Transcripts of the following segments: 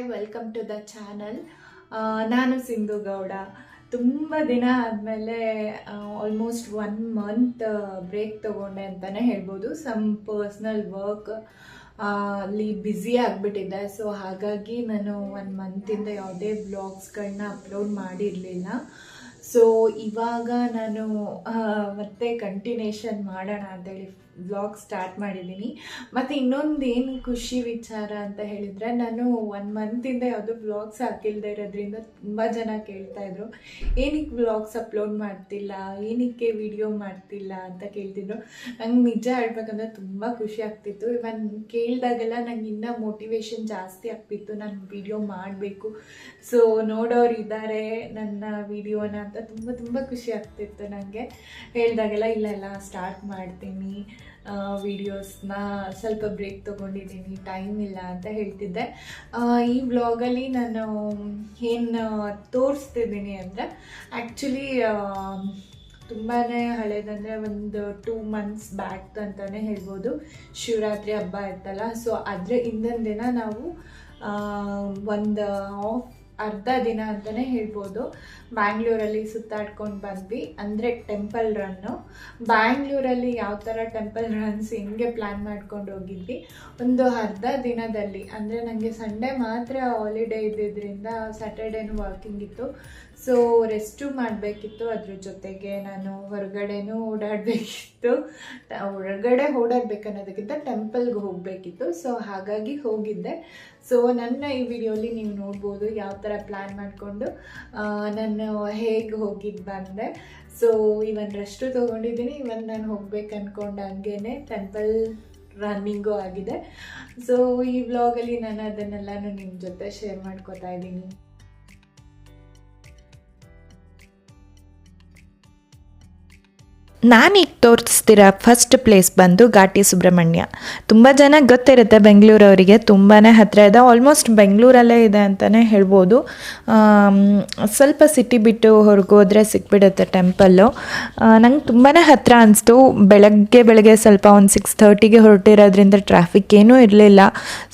Hi, welcome to the channel. ನಾನು ಸಿಂಧು ಗೌಡ. ತುಂಬ ದಿನ ಆದಮೇಲೆ ಆಲ್ಮೋಸ್ಟ್ 1 ಮಂತ್ ಬ್ರೇಕ್ ತೊಗೊಂಡೆ ಅಂತಲೇ ಹೇಳ್ಬೋದು. ಸಮ್ ಪರ್ಸ್ನಲ್ ವರ್ಕ್ ಅಲ್ಲಿ ಬ್ಯುಸಿ ಆಗಿಬಿಟ್ಟಿದ್ದೆ. ಸೊ ಹಾಗಾಗಿ ನಾನು 1 ಮಂತಿಂದ ಯಾವುದೇ ವ್ಲಾಗ್ಸ್ಗಳನ್ನ ಅಪ್ಲೋಡ್ ಮಾಡಿರಲಿಲ್ಲ. ಸೊ ಇವಾಗ ನಾನು ಮತ್ತೆ ಕಂಟಿನ್ಯೂಷನ್ ಮಾಡೋಣ ಅಂತೇಳಿ ವ್ಲಾಗ್ ಸ್ಟಾರ್ಟ್ ಮಾಡಿದ್ದೀನಿ. ಮತ್ತು ಇನ್ನೊಂದು ಏನು ಖುಷಿ ವಿಚಾರ ಅಂತ ಹೇಳಿದರೆ, ನಾನು 1 ಮಂತಿಂದ ಯಾವುದೋ ವ್ಲಾಗ್ಸ್ ಹಾಕಿಲ್ಲದೆ ಇರೋದ್ರಿಂದ ತುಂಬ ಜನ ಕೇಳ್ತಾಯಿದ್ರು, ಏನಕ್ಕೆ ವ್ಲಾಗ್ಸ್ ಅಪ್ಲೋಡ್ ಮಾಡ್ತಿಲ್ಲ, ಏನಕ್ಕೆ ವಿಡಿಯೋ ಮಾಡ್ತಿಲ್ಲ ಅಂತ ಕೇಳ್ತಿದ್ರು. ನಂಗೆ ನಿಜ ಹೇಳ್ಬೇಕಂದ್ರೆ ತುಂಬ ಖುಷಿ ಆಗ್ತಿತ್ತು. ಇವನ್ ಕೇಳಿದಾಗೆಲ್ಲ ನಂಗೆ ಇನ್ನೂ ಮೋಟಿವೇಶನ್ ಜಾಸ್ತಿ ಆಗ್ತಿತ್ತು, ನಾನು ವಿಡಿಯೋ ಮಾಡಬೇಕು, ಸೊ ನೋಡೋರು ಇದ್ದಾರೆ ನನ್ನ ವಿಡಿಯೋನ ಅಂತ ತುಂಬ ಖುಷಿ ಆಗ್ತಿತ್ತು ನನಗೆ. ಹೇಳಿದಾಗೆಲ್ಲ ಇಲ್ಲ ಸ್ಟಾರ್ಟ್ ಮಾಡ್ತೀನಿ ವಿಡಿಯೋಸ್ನ, ಸ್ವಲ್ಪ ಬ್ರೇಕ್ ತೊಗೊಂಡಿದ್ದೀನಿ, ಟೈಮ್ ಇಲ್ಲ ಅಂತ ಹೇಳ್ತಿದ್ದೆ. ಈ ವ್ಲಾಗಲ್ಲಿ ನಾನು ಏನು ತೋರಿಸ್ತಿದ್ದೀನಿ ಅಂದರೆ, ಆ್ಯಕ್ಚುಲಿ ತುಂಬಾ ಹಳೇದಂದರೆ ಒಂದು 2 ಮಂತ್ಸ್ ಬ್ಯಾಕ್ ಅಂತಲೇ ಹೇಳ್ಬೋದು. ಶಿವರಾತ್ರಿ ಹಬ್ಬ ಇತ್ತಲ್ಲ, ಸೊ ಅದರ ಹಿಂದಿನ ದಿನ ನಾವು ಒಂದು ಅರ್ಧ ದಿನ ಅಂತಲೇ ಹೇಳ್ಬೋದು ಬ್ಯಾಂಗ್ಳೂರಲ್ಲಿ ಸುತ್ತಾಡ್ಕೊಂಡು ಬಂದ್ವಿ. ಅಂದರೆ ಟೆಂಪಲ್ ರನ್ನು. ಬ್ಯಾಂಗ್ಳೂರಲ್ಲಿ ಯಾವ ಥರ ಟೆಂಪಲ್ ರನ್ಸ್ ಹೆಂಗೆ ಪ್ಲ್ಯಾನ್ ಮಾಡ್ಕೊಂಡು ಹೋಗಿದ್ವಿ, ಒಂದು ಅರ್ಧ ದಿನದಲ್ಲಿ. ಅಂದರೆ ನನಗೆ ಸಂಡೇ ಮಾತ್ರ ಹಾಲಿಡೇ ಇದ್ದಿದ್ದರಿಂದ ಸ್ಯಾಟರ್ಡೇನೂ ವರ್ಕಿಂಗ್ ಇತ್ತು. ಸೊ ರೆಸ್ಟು ಮಾಡಬೇಕಿತ್ತು, ಅದ್ರ ಜೊತೆಗೆ ನಾನು ಹೊರಗಡೆನೂ ಓಡಾಡಬೇಕಿತ್ತು. ಹೊರಗಡೆ ಓಡಾಡಬೇಕನ್ನೋದಕ್ಕಿಂತ ಟೆಂಪಲ್ಗೆ ಹೋಗಬೇಕಿತ್ತು. ಸೊ ಹಾಗಾಗಿ ಹೋಗಿದ್ದೆ. ಸೊ ನನ್ನ ಈ ವಿಡಿಯೋಲಿ ನೀವು ನೋಡ್ಬೋದು ಯಾವ ಥರ ಪ್ಲ್ಯಾನ್ ಮಾಡಿಕೊಂಡು ನಾನು ಹೇಗೆ ಹೋಗಿದ್ದು ಬಂದೆ. ಸೊ ಇವನ್ ರೆಸ್ಟು ತೊಗೊಂಡಿದ್ದೀನಿ. ಇವನ್ ನಾನು ಹೋಗ್ಬೇಕು ಅಂದ್ಕೊಂಡು ಹಂಗೇ ಟೆಂಪಲ್ ರನ್ನಿಂಗು ಆಗಿದೆ. ಸೊ ಈ ವ್ಲಾಗಲ್ಲಿ ನಾನು ಅದನ್ನೆಲ್ಲನೂ ನಿಮ್ಮ ಜೊತೆ ಶೇರ್ ಮಾಡ್ಕೊತಾ ಇದ್ದೀನಿ. ನಾನೀಗ ತೋರಿಸ್ತಿರೋ ಫಸ್ಟ್ ಪ್ಲೇಸ್ ಬಂದು ಘಾಟಿ ಸುಬ್ರಹ್ಮಣ್ಯ. ತುಂಬ ಜನ ಗೊತ್ತಿರುತ್ತೆ ಬೆಂಗಳೂರವರಿಗೆ, ತುಂಬಾ ಹತ್ತಿರ ಇದೆ, ಆಲ್ಮೋಸ್ಟ್ ಬೆಂಗಳೂರಲ್ಲೇ ಇದೆ ಅಂತಲೇ ಹೇಳ್ಬೋದು. ಸ್ವಲ್ಪ ಸಿಟಿ ಬಿಟ್ಟು ಹೊರಗೋದ್ರೆ ಸಿಕ್ಬಿಡುತ್ತೆ ಟೆಂಪಲ್ಲು. ನಂಗೆ ತುಂಬಾ ಹತ್ತಿರ ಅನಿಸ್ತು. ಬೆಳಗ್ಗೆ ಸ್ವಲ್ಪ ಒಂದು 6:30ಗೆ ಹೊರಟಿರೋದ್ರಿಂದ ಟ್ರಾಫಿಕ್ ಏನೂ ಇರಲಿಲ್ಲ.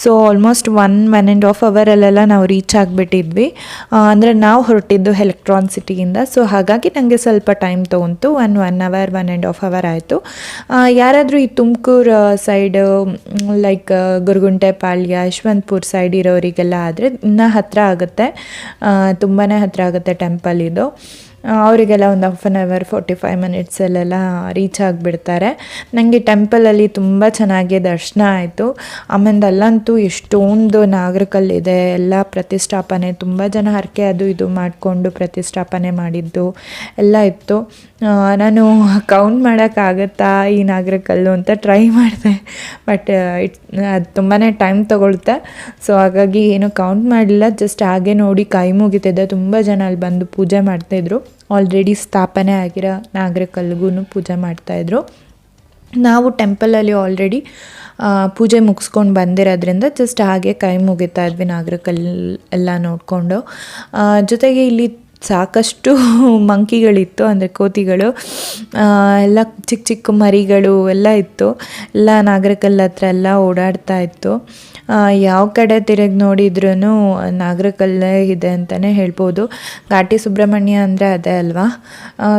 ಸೊ ಆಲ್ಮೋಸ್ಟ್ 1.5 ಅವರಲ್ಲೆಲ್ಲ ನಾವು ರೀಚ್ ಆಗಿಬಿಟ್ಟಿದ್ವಿ. ಅಂದರೆ ನಾವು ಹೊರಟಿದ್ದು ಎಲೆಕ್ಟ್ರಾನ್ ಸಿಟಿಯಿಂದ. ಸೊ ಹಾಗಾಗಿ ನನಗೆ ಸ್ವಲ್ಪ ಟೈಮ್ ತೊಗೊಂತು. 1 ಅವರ್ 1.5 ಅವರ್ ಆಯಿತು. ಯಾರಾದರೂ ಈ Tumakuru side like Goraguntepalya, Yeshwanthpur side ಇರೋರಿಗೆಲ್ಲ ಆದರೆ ಇನ್ನೂ ಹತ್ತಿರ ಆಗುತ್ತೆ, ತುಂಬಾ ಹತ್ತಿರ ಆಗುತ್ತೆ ಟೆಂಪಲ್ ಇದು. ಅವರಿಗೆಲ್ಲ ಒಂದು 1/2 ಅವರ್ 45 ಮಿನಿಟ್ಸಲ್ಲೆಲ್ಲ ರೀಚ್ ಆಗಿಬಿಡ್ತಾರೆ. ನನಗೆ ಟೆಂಪಲಲ್ಲಿ ತುಂಬ ಚೆನ್ನಾಗಿ ದರ್ಶನ ಆಯಿತು. ಆಮೇಲೆ ಅಲ್ಲಂತೂ ಎಷ್ಟೊಂದು ನಾಗರಿಕಲ್ಲಿದೆ, ಎಲ್ಲ ಪ್ರತಿಷ್ಠಾಪನೆ, ತುಂಬ ಜನ ಹರಕೆ ಅದು ಇದು ಮಾಡಿಕೊಂಡು ಪ್ರತಿಷ್ಠಾಪನೆ ಮಾಡಿದ್ದು ಎಲ್ಲ ಇತ್ತು. ನಾನು ಕೌಂಟ್ ಮಾಡೋಕ್ಕಾಗತ್ತಾ ಈ ನಾಗರಿಕಲ್ಲು ಅಂತ ಟ್ರೈ ಮಾಡಿದೆ, ಬಟ್ ಅದು ತುಂಬಾ ಟೈಮ್ ತೊಗೊಳುತ್ತೆ. ಸೊ ಹಾಗಾಗಿ ಏನು ಕೌಂಟ್ ಮಾಡಲಿಲ್ಲ, ಜಸ್ಟ್ ಹಾಗೆ ನೋಡಿ ಕೈ ಮುಗಿತಿದ್ದೆ. ತುಂಬ ಜನ ಅಲ್ಲಿ ಬಂದು ಪೂಜೆ ಮಾಡ್ತಾಯಿದ್ರು. ಆಲ್ರೆಡಿ ಸ್ಥಾಪನೆ ಆಗಿರೋ ನಾಗರಿಕಲ್ಗೂ ಪೂಜೆ ಮಾಡ್ತಾಯಿದ್ರು. ನಾವು ಟೆಂಪಲಲ್ಲಿ ಆಲ್ರೆಡಿ ಪೂಜೆ ಮುಗಿಸ್ಕೊಂಡು ಬಂದಿರೋದ್ರಿಂದ ಜಸ್ಟ್ ಹಾಗೆ ಕೈ ಮುಗಿತಾ ಇದ್ವಿ ನಾಗರಿಕಲ್ ಎಲ್ಲ ನೋಡಿಕೊಂಡು. ಜೊತೆಗೆ ಇಲ್ಲಿ ಸಾಕಷ್ಟು ಮಂಕಿಗಳಿತ್ತು, ಅಂದರೆ ಕೋತಿಗಳು ಎಲ್ಲ, ಚಿಕ್ಕ ಮರಿಗಳು ಎಲ್ಲ ಇತ್ತು. ಎಲ್ಲ ನಾಗರಿಕಲ್ ಹತ್ರ ಎಲ್ಲ ಓಡಾಡ್ತಾ ಇತ್ತು. ಯಾವ ಕಡೆ ತಿರುಗಿ ನೋಡಿದ್ರೂ ನಾಗರಿಕಲ್ಲೇ ಇದೆ ಅಂತಲೇ ಹೇಳ್ಬೋದು. ಘಾಟಿ ಸುಬ್ರಹ್ಮಣ್ಯ ಅಂದರೆ ಅದೇ ಅಲ್ವಾ.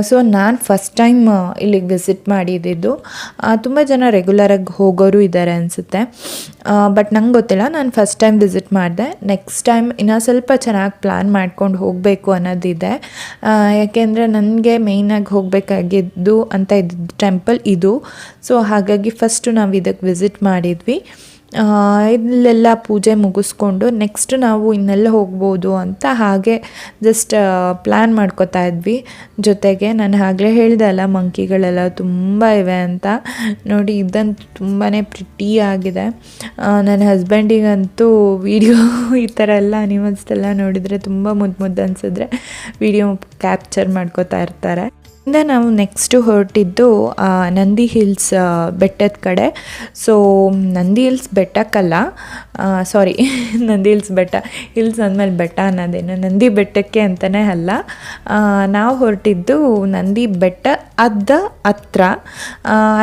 ಸೊ ನಾನು ಫಸ್ಟ್ ಟೈಮ್ ಇಲ್ಲಿಗೆ ವಿಸಿಟ್ ಮಾಡಿದ್ದು. ತುಂಬ ಜನ ರೆಗ್ಯುಲರಾಗಿ ಹೋಗೋರು ಇದ್ದಾರೆ ಅನಿಸುತ್ತೆ, ಬಟ್ ನಂಗೆ ಗೊತ್ತಿಲ್ಲ. ನಾನು ಫಸ್ಟ್ ಟೈಮ್ ವಿಸಿಟ್ ಮಾಡಿದೆ. ನೆಕ್ಸ್ಟ್ ಟೈಮ್ ಇನ್ನೂ ಸ್ವಲ್ಪ ಚೆನ್ನಾಗಿ ಪ್ಲ್ಯಾನ್ ಮಾಡ್ಕೊಂಡು ಹೋಗಬೇಕು ಅನ್ನೋದಿದೆ. ಯಾಕೆಂದರೆ ನನಗೆ ಮೇಯ್ನಾಗಿ ಹೋಗಬೇಕಾಗಿದ್ದು ಅಂತ ಇದ್ದಿದ್ದು ಟೆಂಪಲ್ ಇದು. ಸೊ ಹಾಗಾಗಿ ಫಸ್ಟು ನಾವು ಇದಕ್ಕೆ ವಿಸಿಟ್ ಮಾಡಿದ್ವಿ. ಇಲ್ಲೆಲ್ಲ ಪೂಜೆ ಮುಗಿಸ್ಕೊಂಡು ನೆಕ್ಸ್ಟ್ ನಾವು ಇನ್ನೆಲ್ಲ ಹೋಗ್ಬೋದು ಅಂತ ಹಾಗೆ ಜಸ್ಟ್ ಪ್ಲ್ಯಾನ್ ಮಾಡ್ಕೋತಾ ಇದ್ವಿ. ಜೊತೆಗೆ ನಾನು ಆಗಲೇ ಹೇಳಿದೆ ಅಲ್ಲ, ಮಂಕಿಗಳೆಲ್ಲ ತುಂಬ ಇವೆ ಅಂತ. ನೋಡಿ, ಇದಂತೂ ತುಂಬಾ ಪ್ರಿಟಿ ಆಗಿದೆ. ನನ್ನ ಹಸ್ಬೆಂಡಿಗಂತೂ ವಿಡಿಯೋ ಈ ಥರ ಎಲ್ಲ ಅನಿಮಲ್ಸ್ ಎಲ್ಲ ನೋಡಿದರೆ ತುಂಬ ಮುದ್ದು ಅನಿಸಿದ್ರೆ ವಿಡಿಯೋ ಕ್ಯಾಪ್ಚರ್ ಮಾಡ್ಕೋತಾ ಇರ್ತಾರೆ. ನಾವು ನೆಕ್ಸ್ಟು ಹೊರಟಿದ್ದು ನಂದಿ ಹಿಲ್ಸ್ ಬೆಟ್ಟದ ಕಡೆ. ಸೊ ನಂದಿ ಹಿಲ್ಸ್ ಬೆಟ್ಟಕ್ಕಲ್ಲ, ಸಾರಿ, ನಂದಿ ಹಿಲ್ಸ್ ಬೆಟ್ಟ, ಹಿಲ್ಸ್ ಅಂದಮೇಲೆ ಬೆಟ್ಟ ಅನ್ನೋದೇನು, ನಂದಿ ಬೆಟ್ಟಕ್ಕೆ ಅಂತಲೇ ಅಲ್ಲ. ನಾವು ಹೊರಟಿದ್ದು ನಂದಿ ಬೆಟ್ಟ ಅದ ಹತ್ರ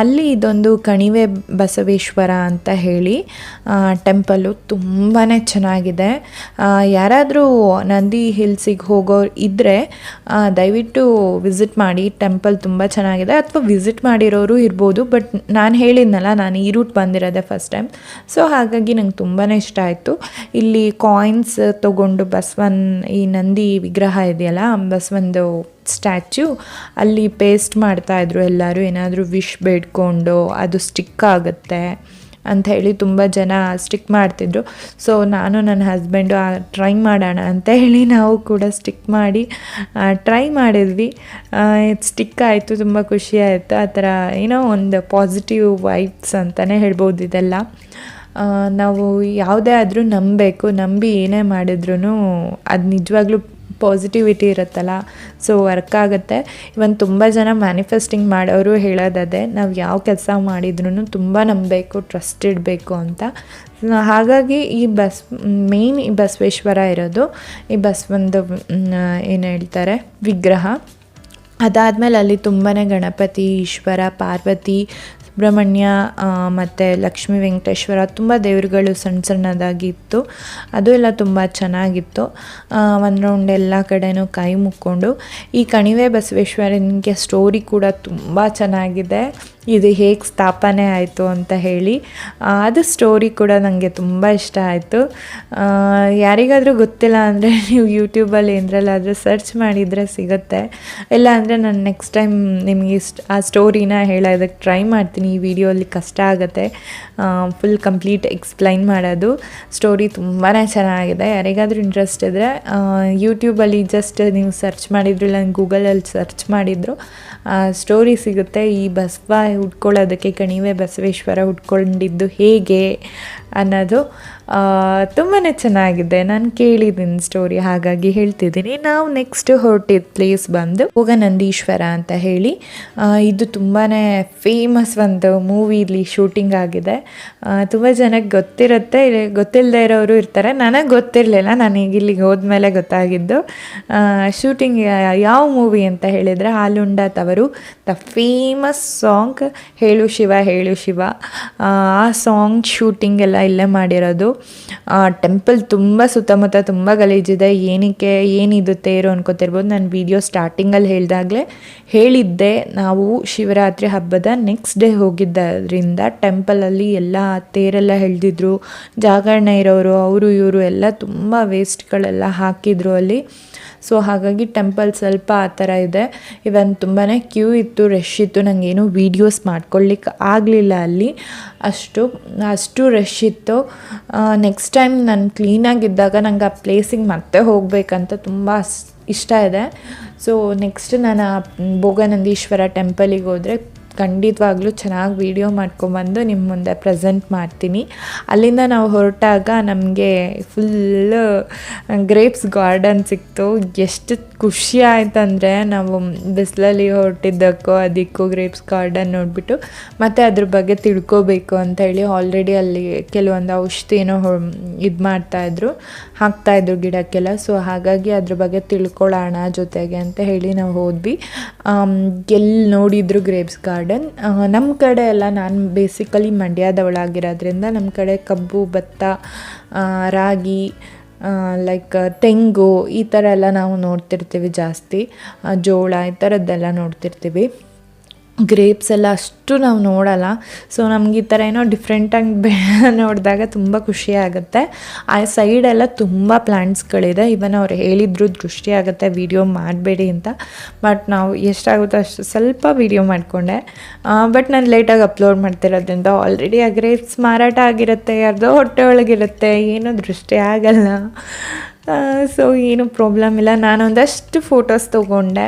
ಅಲ್ಲಿ ಇದೊಂದು ಕಣಿವೆ ಬಸವೇಶ್ವರ ಅಂತ ಹೇಳಿ ಟೆಂಪಲ್ಲು ತುಂಬಾ ಚೆನ್ನಾಗಿದೆ. ಯಾರಾದರೂ ನಂದಿ ಹಿಲ್ಸಿಗೆ ಹೋಗೋರು ಇದ್ದರೆ ದಯವಿಟ್ಟು ವಿಸಿಟ್ ಮಾಡಿ. ಟೆಂಪಲ್ ತುಂಬ ಚೆನ್ನಾಗಿದೆ. ಅಥವಾ ವಿಸಿಟ್ ಮಾಡಿರೋರು ಇರ್ಬೋದು, ಬಟ್ ನಾನು ಹೇಳಿದ್ನಲ್ಲ, ನಾನು ಈ ರೂಟ್ ಬಂದಿರೋದೆ ಫಸ್ಟ್ ಟೈಮ್. ಸೊ ಹಾಗಾಗಿ ನಂಗೆ ತುಂಬಾ ಇಷ್ಟ ಆಯಿತು. ಇಲ್ಲಿ ಕಾಯಿನ್ಸ್ ತೊಗೊಂಡು ಬಸವನ್ ಈ ನಂದಿ ವಿಗ್ರಹ ಇದೆಯಲ್ಲ, ಬಸವಂದು ಸ್ಟ್ಯಾಚ್ಯೂ, ಅಲ್ಲಿ ಪೇಸ್ಟ್ ಮಾಡ್ತಾಯಿದ್ರು ಎಲ್ಲರೂ. ಏನಾದರೂ ವಿಶ್ ಬೇಡ್ಕೊಂಡು ಅದು ಸ್ಟಿಕ್ ಆಗುತ್ತೆ ಅಂತ ಹೇಳಿ ತುಂಬ ಜನ ಸ್ಟಿಕ್ ಮಾಡ್ತಿದ್ರು. ಸೊ ನಾನು ನನ್ನ ಹಸ್ಬೆಂಡು ಟ್ರೈ ಮಾಡೋಣ ಅಂತ ಹೇಳಿ ನಾವು ಕೂಡ ಸ್ಟಿಕ್ ಮಾಡಿ ಟ್ರೈ ಮಾಡಿದ್ವಿ. ಸ್ಟಿಕ್ ಆಯಿತು, ತುಂಬ ಖುಷಿ ಆಯಿತು. ಆ ಥರ ಏನೋ ಒಂದು ಪಾಸಿಟಿವ್ ವೈಬ್ಸ್ ಅಂತಲೇ ಹೇಳ್ಬೋದು ಇದೆಲ್ಲ. ನಾವು ಯಾವುದೇ ಆದರೂ ನಂಬಿ ಏನೇ ಮಾಡಿದ್ರೂ ಅದು ನಿಜವಾಗ್ಲೂ ಪಾಸಿಟಿವಿಟಿ ಇರುತ್ತಲ್ಲ, ಸೊ ವರ್ಕ್ ಆಗುತ್ತೆ. ಇವನ್ ತುಂಬ ಜನ ಮ್ಯಾನಿಫೆಸ್ಟಿಂಗ್ ಮಾಡೋರು ಹೇಳೋದದೇ, ನಾವು ಯಾವ ಕೆಲಸ ಮಾಡಿದ್ರೂ ತುಂಬ ನಂಬಬೇಕು, ಟ್ರಸ್ಟ್ ಇಡಬೇಕು ಅಂತ. ಹಾಗಾಗಿ ಈ ಮೇಯ್ನ್ ಈ ಬಸವೇಶ್ವರ ಇರೋದು, ಈ ಬಸವಂದು ಏನು ಹೇಳ್ತಾರೆ ವಿಗ್ರಹ. ಅದಾದಮೇಲೆ ಅಲ್ಲಿ ತುಂಬಾ ಗಣಪತಿ, ಈಶ್ವರ, ಪಾರ್ವತಿ, ಸುಬ್ರಹ್ಮಣ್ಯ ಮತ್ತು ಲಕ್ಷ್ಮೀ ವೆಂಕಟೇಶ್ವರ ತುಂಬ ದೇವರುಗಳು ಸಣ್ಣದಾಗಿತ್ತು. ಅದು ಎಲ್ಲ ತುಂಬ ಚೆನ್ನಾಗಿತ್ತು. ಒಂದು ರೌಂಡ್ ಎಲ್ಲ ಕಡೆನೂ ಕೈ ಮುಕ್ಕೊಂಡು. ಈ ಕಣಿವೆ ಬಸವೇಶ್ವರನಿಗೆ ಸ್ಟೋರಿ ಕೂಡ ತುಂಬ ಚೆನ್ನಾಗಿದೆ, ಇದು ಹೇಗೆ ಸ್ಥಾಪನೆ ಆಯಿತು ಅಂತ ಹೇಳಿ. ಅದು ಸ್ಟೋರಿ ಕೂಡ ನನಗೆ ತುಂಬ ಇಷ್ಟ ಆಯಿತು. ಯಾರಿಗಾದರೂ ಗೊತ್ತಿಲ್ಲ ಅಂದರೆ ನೀವು ಯೂಟ್ಯೂಬಲ್ಲಿ ಏನರಲ್ಲಾದರೂ ಸರ್ಚ್ ಮಾಡಿದರೆ ಸಿಗುತ್ತೆ. ಇಲ್ಲ ಅಂದರೆ ನಾನು ನೆಕ್ಸ್ಟ್ ಟೈಮ್ ನಿಮಗೆ ಆ ಸ್ಟೋರಿನ ಹೇಳೋದಕ್ಕೆ ಟ್ರೈ ಮಾಡ್ತೀನಿ. ಈ ವಿಡಿಯೋಲಿ ಕಷ್ಟ ಆಗುತ್ತೆ ಫುಲ್ ಕಂಪ್ಲೀಟ್ ಎಕ್ಸ್ಪ್ಲೈನ್ ಮಾಡೋದು. ಸ್ಟೋರಿ ತುಂಬಾ ಚೆನ್ನಾಗಿದೆ. ಯಾರಿಗಾದರೂ ಇಂಟ್ರೆಸ್ಟ್ ಇದ್ದರೆ ಯೂಟ್ಯೂಬಲ್ಲಿ ಜಸ್ಟ್ ನೀವು ಸರ್ಚ್ ಮಾಡಿದ್ರು, ಇಲ್ಲ ಗೂಗಲಲ್ಲಿ ಸರ್ಚ್ ಮಾಡಿದ್ರು ಸ್ಟೋರಿ ಸಿಗುತ್ತೆ. ಈ ಬಸವ ಹುಟ್ಕೊಳ್ಳೋದಕ್ಕೆ, ಕಣಿವೆ ಬಸವೇಶ್ವರ ಹುಟ್ಕೊಂಡಿದ್ದು ಹೇಗೆ ಅನ್ನೋದು ತುಂಬಾ ಚೆನ್ನಾಗಿದೆ. ನಾನು ಕೇಳಿದ್ದೀನಿ ಸ್ಟೋರಿ, ಹಾಗಾಗಿ ಹೇಳ್ತಿದ್ದೀನಿ. ನಾವು ನೆಕ್ಸ್ಟ್ ಹೊರಟಿದ್ದ ಪ್ಲೇಸ್ ಬಂದು ಭೋಗನಂದೀಶ್ವರ ಅಂತ ಹೇಳಿ. ಇದು ತುಂಬಾ ಫೇಮಸ್ ಒಂದು ಮೂವಿಲಿ ಶೂಟಿಂಗ್ ಆಗಿದೆ. ತುಂಬ ಜನಕ್ಕೆ ಗೊತ್ತಿರುತ್ತೆ, ಗೊತ್ತಿಲ್ಲದೆ ಇರೋರು ಇರ್ತಾರೆ. ನನಗೆ ಗೊತ್ತಿರಲಿಲ್ಲ, ನನಗೆ ಇಲ್ಲಿಗೆ ಹೋದ್ಮೇಲೆ ಗೊತ್ತಾಗಿದ್ದು. ಶೂಟಿಂಗ್ ಯಾವ ಮೂವಿ ಅಂತ ಹೇಳಿದರೆ ಹಾಲುಂಡ ತವರು, ದ ಫೇಮಸ್ ಸಾಂಗ್ ಹೇಳು ಶಿವ ಹೇಳು ಶಿವ. ಆ ಸಾಂಗ್ ಶೂಟಿಂಗ್ ಎಲ್ಲ ಇಲ್ಲೇ ಮಾಡಿರೋದು. ಟೆಂಪಲ್ ತುಂಬ ಸುತ್ತಮುತ್ತ ತುಂಬ ಗಲೀಜಿದೆ. ಏನಿದು ತೇರು ಅನ್ಕೋತಿರ್ಬೋದು. ನಾನು ವಿಡಿಯೋ ಸ್ಟಾರ್ಟಿಂಗಲ್ಲಿ ಹೇಳಿದ್ದೆ, ನಾವು ಶಿವರಾತ್ರಿ ಹಬ್ಬದ ನೆಕ್ಸ್ಟ್ ಡೇ ಹೋಗಿದ್ದರಿಂದ ಟೆಂಪಲಲ್ಲಿ ಎಲ್ಲ ತೇರೆಲ್ಲ ಎಳೆದಿದ್ರು. ಜಾಗರಣೆ ಇರೋರು ಅವರು ಇವರು ಎಲ್ಲ ತುಂಬ ವೇಸ್ಟ್ಗಳೆಲ್ಲ ಹಾಕಿದ್ರು ಅಲ್ಲಿ. ಸೊ ಹಾಗಾಗಿ ಟೆಂಪಲ್ ಸ್ವಲ್ಪ ಆ ಥರ ಇದೆ. ಇವನ್ ತುಂಬಾ ಕ್ಯೂ ಇತ್ತು, ರಶ್ ಇತ್ತು. ನನಗೇನು ವೀಡಿಯೋಸ್ ಮಾಡ್ಕೊಳ್ಳಿಕ್ಕೆ ಆಗಲಿಲ್ಲ ಅಲ್ಲಿ, ಅಷ್ಟು ರಶ್ ಇತ್ತು. ನೆಕ್ಸ್ಟ್ ಟೈಮ್ ನಾನು ಕ್ಲೀನಾಗಿದ್ದಾಗ ನಂಗೆ ಆ ಪ್ಲೇಸಿಗೆ ಮತ್ತೆ ಹೋಗಬೇಕಂತ ತುಂಬ ಇಷ್ಟ ಇದೆ. ಸೊ ನೆಕ್ಸ್ಟ್ ನಾನು ಭೋಗನಂದೀಶ್ವರ ಟೆಂಪಲಿಗೆ ಹೋದರೆ ಖಂಡಿತವಾಗ್ಲೂ ಚೆನ್ನಾಗಿ ವೀಡಿಯೋ ಮಾಡ್ಕೊಂಬಂದು ನಿಮ್ಮ ಮುಂದೆ ಪ್ರೆಸೆಂಟ್ ಮಾಡ್ತೀನಿ. ಅಲ್ಲಿಂದ ನಾವು ಹೊರಟಾಗ ನಮಗೆ ಫುಲ್ಲು ಗ್ರೇಪ್ಸ್ ಗಾರ್ಡನ್ ಸಿಕ್ತು. ಎಷ್ಟು ಖುಷಿ ಆಯ್ತಂದರೆ, ನಾವು ಬಿಸಿಲಲ್ಲಿ ಹೊರಟಿದ್ದಕ್ಕೂ ಅದಕ್ಕೂ ಗ್ರೇಪ್ಸ್ ಗಾರ್ಡನ್ ನೋಡಿಬಿಟ್ಟು ಮತ್ತು ಅದ್ರ ಬಗ್ಗೆ ತಿಳ್ಕೋಬೇಕು ಅಂತ ಹೇಳಿ ಆಲ್ರೆಡಿ ಅಲ್ಲಿ ಕೆಲವೊಂದು ಔಷಧಿ ಏನೋ ಇದು ಮಾಡ್ತಾಯಿದ್ರು, ಹಾಕ್ತಾಯಿದ್ರು ಗಿಡಕ್ಕೆಲ್ಲ. ಸೊ ಹಾಗಾಗಿ ಅದ್ರ ಬಗ್ಗೆ ತಿಳ್ಕೊಳ್ಳೋಣ ಜೊತೆಗೆ ಅಂತ ಹೇಳಿ ನಾವು ಹೋದ್ವಿ. ಎಲ್ಲಿ ನೋಡಿದ್ರು ಗ್ರೇಪ್ಸ್ ಗಾರ್ಡನ್. ನಮ್ಮ ಕಡೆ ಎಲ್ಲ, ನಾನು ಬೇಸಿಕಲಿ ಮಂಡ್ಯದವಳಾಗಿರೋದ್ರಿಂದ ನಮ್ಮ ಕಡೆ ಕಬ್ಬು, ಭತ್ತ, ರಾಗಿ, ಲೈಕ್ ತೆಂಗು ಈ ಥರ ಎಲ್ಲ ನಾವು ನೋಡ್ತಿರ್ತೀವಿ ಜಾಸ್ತಿ. ಜೋಳ ಈ ಥರದ್ದೆಲ್ಲ ನೋಡ್ತಿರ್ತೀವಿ. ಗ್ರೇಪ್ಸ್ ಎಲ್ಲ ಅಷ್ಟು ನಾವು ನೋಡಲ್ಲ. ಸೊ ನಮ್ಗೆ ಈ ಥರ ಏನೋ ಡಿಫ್ರೆಂಟಾಗಿ ನೋಡಿದಾಗ ತುಂಬ ಖುಷಿ ಆಗುತ್ತೆ. ಆ ಸೈಡೆಲ್ಲ ತುಂಬ ಪ್ಲ್ಯಾಂಟ್ಸ್ಗಳಿದೆ. ಇವನ್ ಅವ್ರು ಹೇಳಿದ್ರು ದೃಷ್ಟಿ ಆಗುತ್ತೆ, ವೀಡಿಯೋ ಮಾಡಬೇಡಿ ಅಂತ. ಬಟ್ ನಾವು ಎಷ್ಟಾಗುತ್ತೋ ಅಷ್ಟು ಸ್ವಲ್ಪ ವೀಡಿಯೋ ಮಾಡಿಕೊಂಡೆ. ಬಟ್ ನಾನು ಲೇಟಾಗಿ ಅಪ್ಲೋಡ್ ಮಾಡ್ತಿರೋದ್ರಿಂದ ಆಲ್ರೆಡಿ ಆ ಗ್ರೇಪ್ಸ್ ಮಾರಾಟ ಆಗಿರುತ್ತೆ, ಯಾರ್ದೋ ಹೊಟ್ಟೆ ಒಳಗಿರುತ್ತೆ, ಏನೂ ದೃಷ್ಟಿ ಆಗಲ್ಲ. ಸೊ ಏನೂ ಪ್ರಾಬ್ಲಮ್ ಇಲ್ಲ. ನಾನೊಂದಷ್ಟು ಫೋಟೋಸ್ ತೊಗೊಂಡೆ.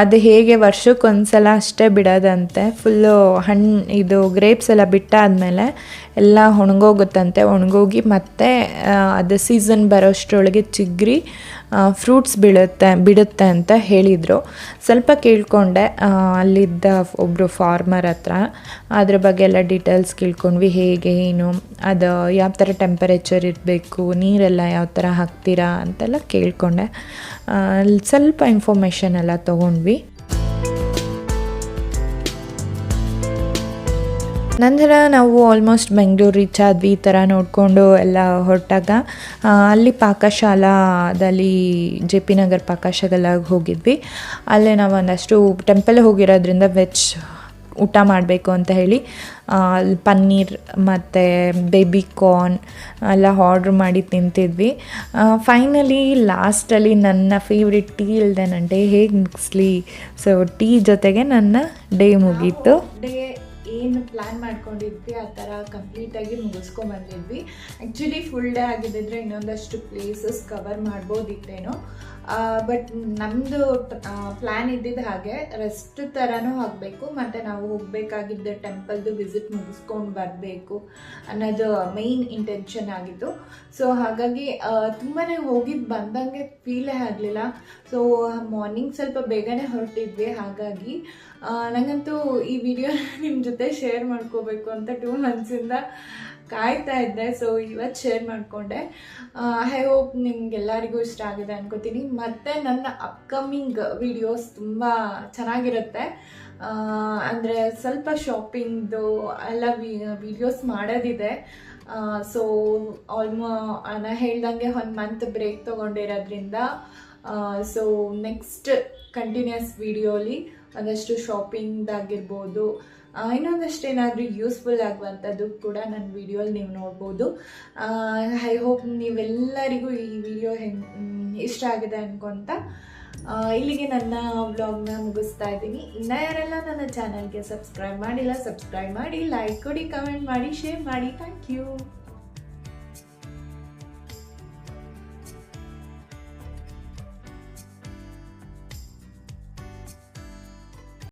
ಅದು ಹೇಗೆ ವರ್ಷಕ್ಕೊಂದ್ಸಲ ಅಷ್ಟೇ ಬಿಡೋದಂತೆ. ಫುಲ್ಲು ಇದು ಗ್ರೇಪ್ಸ್ ಎಲ್ಲ ಬಿಟ್ಟಾದಮೇಲೆ ಎಲ್ಲ ಒಣಗೋಗುತ್ತಂತೆ. ಒಣಗೋಗಿ ಮತ್ತೆ ಅದು ಸೀಸನ್ ಬರೋಷ್ಟರೊಳಗೆ ಚಿಗ್ರಿ ಫ್ರೂಟ್ಸ್ ಬಿಡುತ್ತೆ ಅಂತ ಹೇಳಿದರು. ಸ್ವಲ್ಪ ಕೇಳಿಕೊಂಡೆ ಅಲ್ಲಿದ್ದ ಒಬ್ಬರು ಫಾರ್ಮರ್ ಹತ್ರ. ಅದ್ರ ಬಗ್ಗೆ ಎಲ್ಲ ಡೀಟೇಲ್ಸ್ ಕೇಳ್ಕೊಂಡ್ವಿ, ಹೇಗೆ ಏನು, ಅದು ಯಾವ ಥರ ಟೆಂಪರೇಚರ್ ಇರಬೇಕು, ನೀರೆಲ್ಲ ಯಾವ ಥರ ಹಾಕ್ತೀರಾ ಅಂತೆಲ್ಲ ಕೇಳಿಕೊಂಡೆ. ಸ್ವಲ್ಪ ಇನ್ಫಾರ್ಮೇಷನ್ ಎಲ್ಲ ತೊಗೊಂಡ್ವಿ. ನಂತರ ನಾವು ಆಲ್ಮೋಸ್ಟ್ ಬೆಂಗಳೂರು ರೀಚ್ ಆದ್ವಿ. ಈ ಥರ ನೋಡಿಕೊಂಡು ಎಲ್ಲ ಹೊರಟಾಗ ಅಲ್ಲಿ ಪಾಕಶಾಲಾದಲ್ಲಿ JP ನಗರ್ ಪಾಕಶಾಲೆಗೆ ಹೋಗಿದ್ವಿ. ಅಲ್ಲೇ ನಾವು ಒಂದಷ್ಟು ಟೆಂಪಲ್ ಹೋಗಿರೋದ್ರಿಂದ ವೆಜ್ ಊಟ ಮಾಡಬೇಕು ಅಂತ ಹೇಳಿ ಪನ್ನೀರ್ ಮತ್ತು ಬೇಬಿ ಕಾರ್ನ್ ಎಲ್ಲ ಆರ್ಡ್ರ್ ಮಾಡಿ ತಿಂತಿದ್ವಿ. ಫೈನಲಿ ಲಾಸ್ಟಲ್ಲಿ ನನ್ನ ಫೇವ್ರೆಟ್ ಟೀ ಇಲ್ಲದೆ ನನ್ನ ಡೇ ಹೇಗೆ ಮುಗಿಸ್ಲಿ, ಸೊ ಟೀ ಜೊತೆಗೆ ನನ್ನ ಡೇ ಮುಗೀತು. ಡೇ ಏನು ಪ್ಲ್ಯಾನ್ ಮಾಡ್ಕೊಂಡಿದ್ವಿ ಆ ಥರ ಕಂಪ್ಲೀಟಾಗಿ ಮುಗಿಸ್ಕೊಂಬಂದಿದ್ವಿ. ಆ್ಯಕ್ಚುಲಿ ಫುಲ್ ಡೇ ಆಗಿದ್ದಿದ್ರೆ ಇನ್ನೊಂದಷ್ಟು ಪ್ಲೇಸಸ್ ಕವರ್ ಮಾಡ್ಬೋದಿತ್ತೇನೋ, ಬಟ್ ನಮ್ಮದು ಪ್ಲ್ಯಾನ್ ಇದ್ದಿದ್ದು ಹಾಗೆ ರೆಸ್ಟ್ ಥರನೂ ಆಗಬೇಕು ಮತ್ತು ನಾವು ಹೋಗಬೇಕಾಗಿದ್ದ ಟೆಂಪಲ್ದು ವಿಸಿಟ್ ಮುಗಿಸ್ಕೊಂಡು ಬರಬೇಕು ಅನ್ನೋದು ಮೇಯ್ನ್ ಇಂಟೆನ್ಷನ್ ಆಗಿತ್ತು. ಸೊ ಹಾಗಾಗಿ ತುಂಬಾ ಹೋಗಿದ್ದು ಬಂದಂಗೆ ಫೀಲೇ ಆಗಲಿಲ್ಲ. ಸೊ ಮಾರ್ನಿಂಗ್ ಸ್ವಲ್ಪ ಬೇಗನೆ ಹೊರಟಿದ್ವಿ. ಹಾಗಾಗಿ ನನಗಂತೂ ಈ ವಿಡಿಯೋ ನಿಮ್ಮ ಜೊತೆ ಶೇರ್ ಮಾಡ್ಕೋಬೇಕು ಅಂತ 2 ಮಂತ್ಸಿಂದ ಕಾಯ್ತಾ ಇದ್ದೆ. ಸೊ ಇವತ್ತು ಶೇರ್ ಮಾಡಿಕೊಂಡೆ. ಐ ಹೋಪ್ ನಿಮ್ಗೆಲ್ಲರಿಗೂ ಇಷ್ಟ ಆಗಿದೆ ಅನ್ಕೋತೀನಿ. ಮತ್ತು ನನ್ನ ಅಪ್ಕಮಿಂಗ್ ವಿಡಿಯೋಸ್ ತುಂಬ ಚೆನ್ನಾಗಿರುತ್ತೆ. ಅಂದರೆ ಸ್ವಲ್ಪ ಶಾಪಿಂಗ್ದು ಎಲ್ಲ ವಿಡಿಯೋಸ್ ಮಾಡೋದಿದೆ. ಸೊ ನಾನು ಹೇಳ್ದಂಗೆ 1 ಮಂತ್ ಬ್ರೇಕ್ ತೊಗೊಂಡಿರೋದ್ರಿಂದ ಸೊ ನೆಕ್ಸ್ಟ್ ಕಂಟಿನ್ಯೂಸ್ ವಿಡಿಯೋಲಿ ಒಂದಷ್ಟು ಶಾಪಿಂಗ್ದಾಗಿರ್ಬೋದು, ಇನ್ನೊಂದಷ್ಟು ಏನಾದರೂ ಯೂಸ್ಫುಲ್ ಆಗುವಂಥದ್ದು ಕೂಡ ನನ್ನ ವಿಡಿಯೋಲಿ ನೀವು ನೋಡ್ಬೋದು. ಐ ಹೋಪ್ ನೀವೆಲ್ಲರಿಗೂ ಈ ವಿಡಿಯೋ ಇಷ್ಟ ಆಗಿದೆ ಅನ್ಕೊತ ಇಲ್ಲಿಗೆ ನನ್ನ ವ್ಲಾಗ್ನ ಮುಗಿಸ್ತಾ ಇದ್ದೀನಿ. ಇನ್ನು ಯಾರೆಲ್ಲ ನನ್ನ ಚಾನಲ್ಗೆ ಸಬ್ಸ್ಕ್ರೈಬ್ ಮಾಡಿಲ್ಲ, ಸಬ್ಸ್ಕ್ರೈಬ್ ಮಾಡಿ, ಲೈಕ್ ಕೊಡಿ, ಕಮೆಂಟ್ ಮಾಡಿ, ಶೇರ್ ಮಾಡಿ. Thank you.